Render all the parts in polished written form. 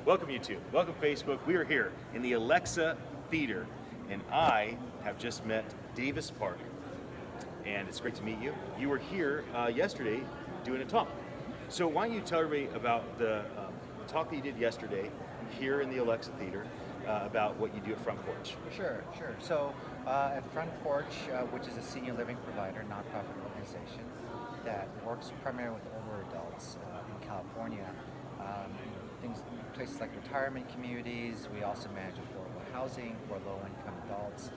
Welcome YouTube, welcome Facebook. We are here in the Alexa Theater, and I have just met Davis Park, and it's great to meet you. You were here yesterday doing a talk. So why don't you tell everybody about the talk that you did yesterday here in the Alexa Theater about what you do at Front Porch. Sure. So at Front Porch, which is a senior living provider, nonprofit organization that works primarily with older adults in California, places like retirement communities. We also manage affordable housing for low-income adults.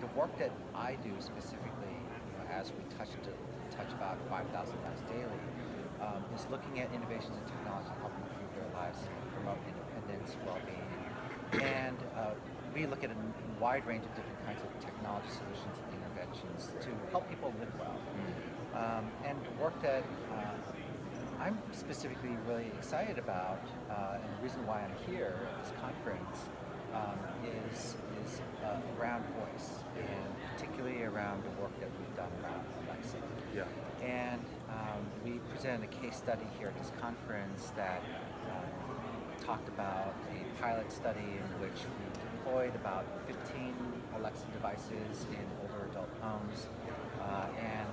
The work that I do specifically, as we touch about 5,000 lives daily, is looking at innovations in technology to help improve their lives, promote independence, well-being. And we look at a wide range of different kinds of technology solutions and interventions to help people live well. And the work that I'm specifically really excited about, and the reason why I'm here at this conference is around voice, and particularly around the work that we've done around Alexa. Yeah. And we presented a case study here at this conference that talked about a pilot study in which we deployed about 15 Alexa devices in older adult homes, and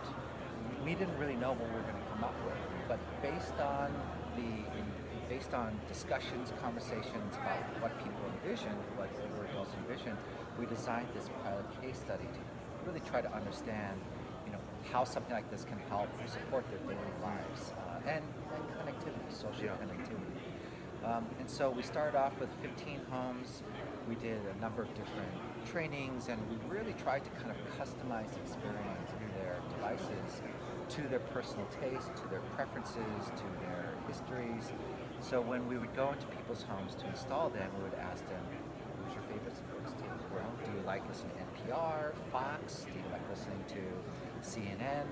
we didn't really know what we were going to come up with, but based on discussions, conversations about what people envision, what older adults envision, we designed this pilot case study to really try to understand, how something like this can help support their daily lives and connectivity, social connectivity. And so we started off with 15 homes. We did a number of different trainings, and we really tried to kind of customize the experience in their devices to their personal taste, to their preferences, to their histories. So when we would go into people's homes to install them, we would ask them, who's your favorite sports team? Well, do you like listening to NPR, Fox? Do you like listening to CNN?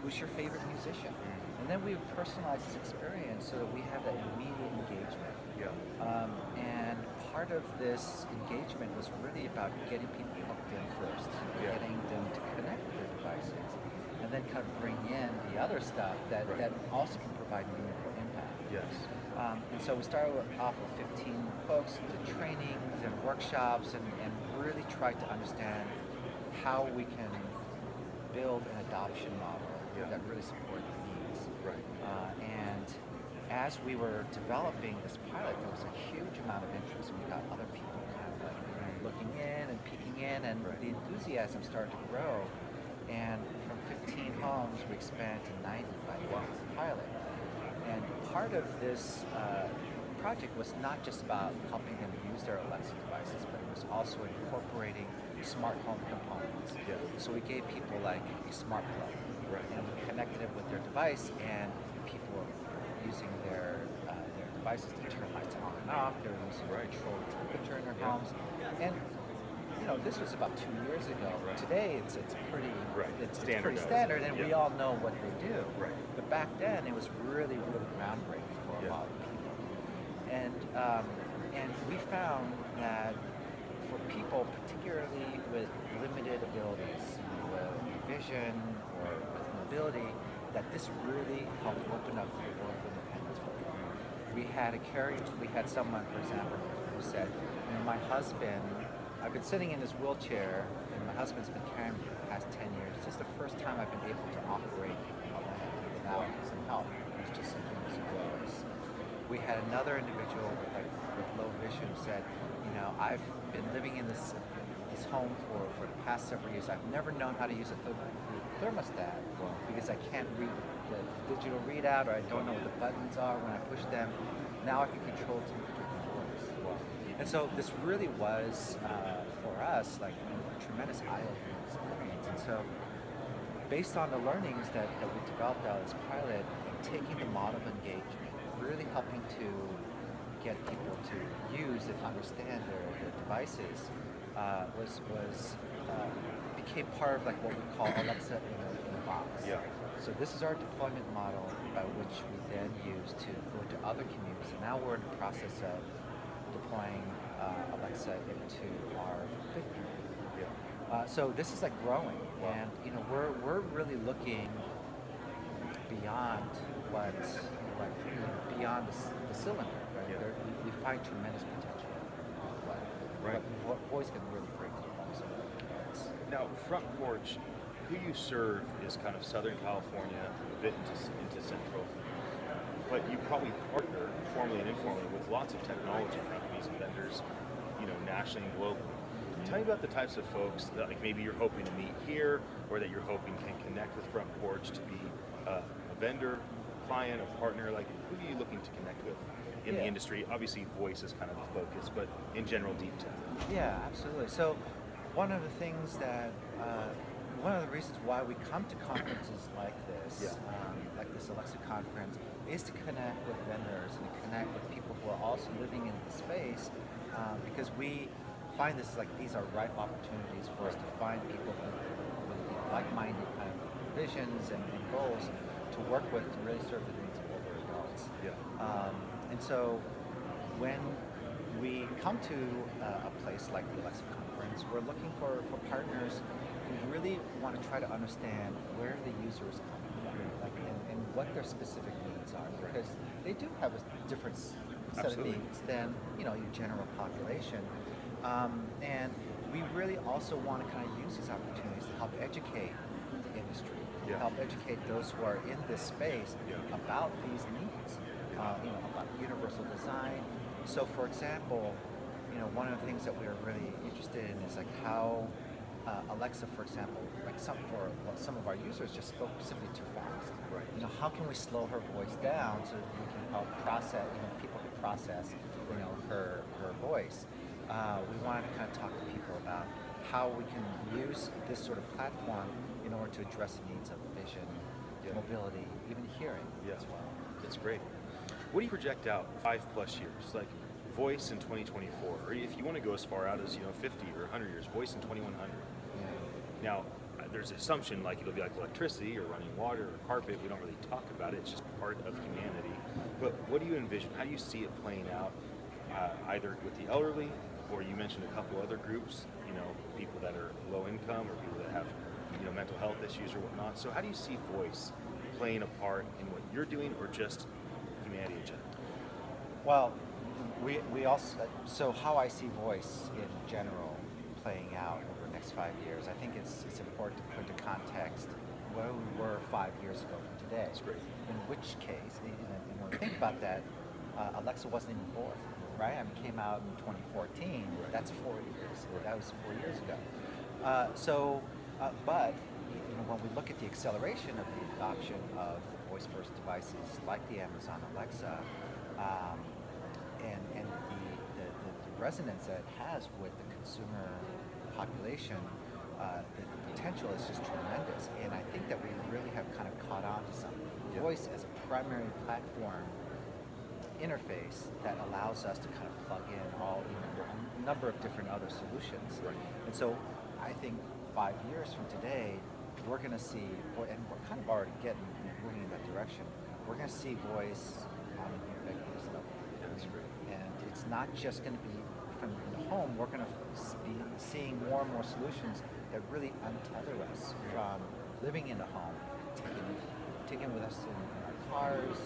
Who's your favorite musician? And then we would personalize this experience so that we have that immediate engagement. And part of this engagement was really about getting people hooked in first, getting them to connect with their devices, and then kind of bring in the other stuff that also can provide meaningful impact. Yes. And so we started off with 15 folks, did trainings and workshops, and really tried to understand how we can build an adoption model that really support the needs. Right. And as we were developing this pilot, there was a huge amount of interest. We got other people kind of like looking in and peeking in, and the enthusiasm started to grow. And from 15 homes, we expanded to 90 by the end of the pilot. And part of this project was not just about helping them use their Alexa devices, but it was also incorporating smart home components. Yeah. So we gave people like a smart plug, and we connected it with their device, and people were using their devices to turn lights on and off. They were using control the temperature in their homes, and this was about 2 years ago. Today it's pretty pretty standard, and we all know what they do. But back then it was really groundbreaking for a lot of people. And we found that for people, particularly with limited abilities, with vision or with mobility, that this really helped open up the world of independence for them. We had someone, for example, who said, my husband, I've been sitting in this wheelchair, and my husband's been carrying me for the past 10 years. This is the first time I've been able to operate alone without some help. It was just something that was. We had another individual with low vision who said, I've been living in this home for the past several years. I've never known how to use a thermostat because I can't read the digital readout, or I don't know what the buttons are when I push them. Now I can control temperature with my voice. And so this really was, for us, like a tremendous eye-opening experience. And so based on the learnings that we developed out of this pilot, and taking the model of engagement, really helping to get people to use and understand their devices, became part of like what we call Alexa in a box. So this is our deployment model by which we then use to go to other communities. And now we're in the process of deploying Alexa into our fifth community. So this is like growing, and we're really looking beyond what like beyond the cylinder, right? Yeah. We find tremendous potential. Right. What voice can really bring to the box. Now, Front Porch, who you serve is kind of Southern California, a bit into Central, but you probably partner formally and informally with lots of technology companies and vendors, nationally and globally. Tell me about the types of folks that like maybe you're hoping to meet here, or that you're hoping can connect with Front Porch to be a vendor, client, a partner. Like, who are you looking to connect with in the industry? Obviously, voice is kind of the focus, but in general, deep tech. Yeah, absolutely. So one of the things that, one of the reasons why we come to conferences like this, like this Alexa conference, is to connect with vendors and connect with people who are also living in the space, because we find these are ripe opportunities for us to find people with like-minded kind of visions and goals to work with to really serve the needs of older adults. And so when we come to a place like the Alexa conference, we're looking for partners who really want to try to understand where the user is coming from, and what their specific needs are, because they do have a different set of needs than your general population. And we really also want to kind of use these opportunities to help educate the industry, to help educate those who are in this space about these needs, about universal design. So, for example, one of the things that we are really interested in is like how Alexa, for example, like some of our users just spoke simply too fast. Right. How can we slow her voice down so that we can help process, people can process, her voice. We wanted to kind of talk to people about how we can use this sort of platform in order to address the needs of vision, mobility, even hearing as well. That's great. What do you project out 5+ years, like voice in 2024, or if you want to go as far out as 50 or 100 years, voice in 2100? Now, there's an assumption like it'll be like electricity or running water or carpet. We don't really talk about it. It's just part of humanity. But what do you envision? How do you see it playing out, either with the elderly, or you mentioned a couple other groups, people that are low income or people that have mental health issues or whatnot. So how do you see voice playing a part in what you're doing, or just humanity in general? Well, we also, so how I see voice in general playing out over the next 5 years, I think it's important to put into context where we were 5 years ago from today. That's great. In which case, and when we think about that, Alexa wasn't even born, right? I mean, it came out in 2014. That's 4 years. That was 4 years ago. But when we look at the acceleration of the adoption of voice-first devices like the Amazon Alexa, and the resonance that it has with the consumer population, the potential is just tremendous. And I think that we really have kind of caught on to something. Voice as a primary platform interface that allows us to kind of plug in a number of different other solutions. And so I think 5 years from today, we're going to see, and we're kind of already moving in that direction, we're going to see voice on an ubiquitous level. That's great. And it's not just going to be from the home, we're going to be seeing more and more solutions that really untether us from living in the home, taking with us in our cars,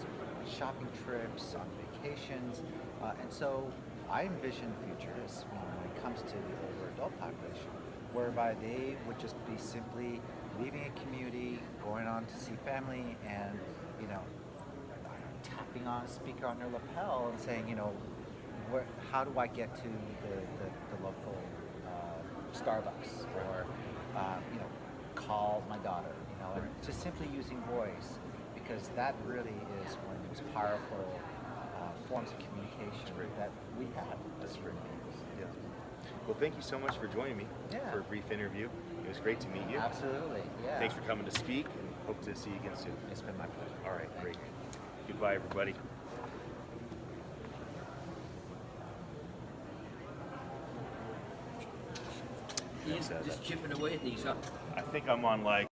shopping trips, on vacations. And so I envision the future as when it comes to the older adult population, whereby they would just be simply leaving a community, going on to see family, and tapping on a speaker on their lapel and saying, how do I get to the local Starbucks, or call my daughter, and just simply using voice, because that really is one of the most powerful forms of communication that we have. That's great. Yeah. Well, thank you so much for joining me for a brief interview. It was great to meet you. Absolutely. Yeah. Thanks for coming to speak, and hope to see you again soon. It's been my pleasure. All right, great. Goodbye, everybody. Just chipping away at these, huh? I think I'm on like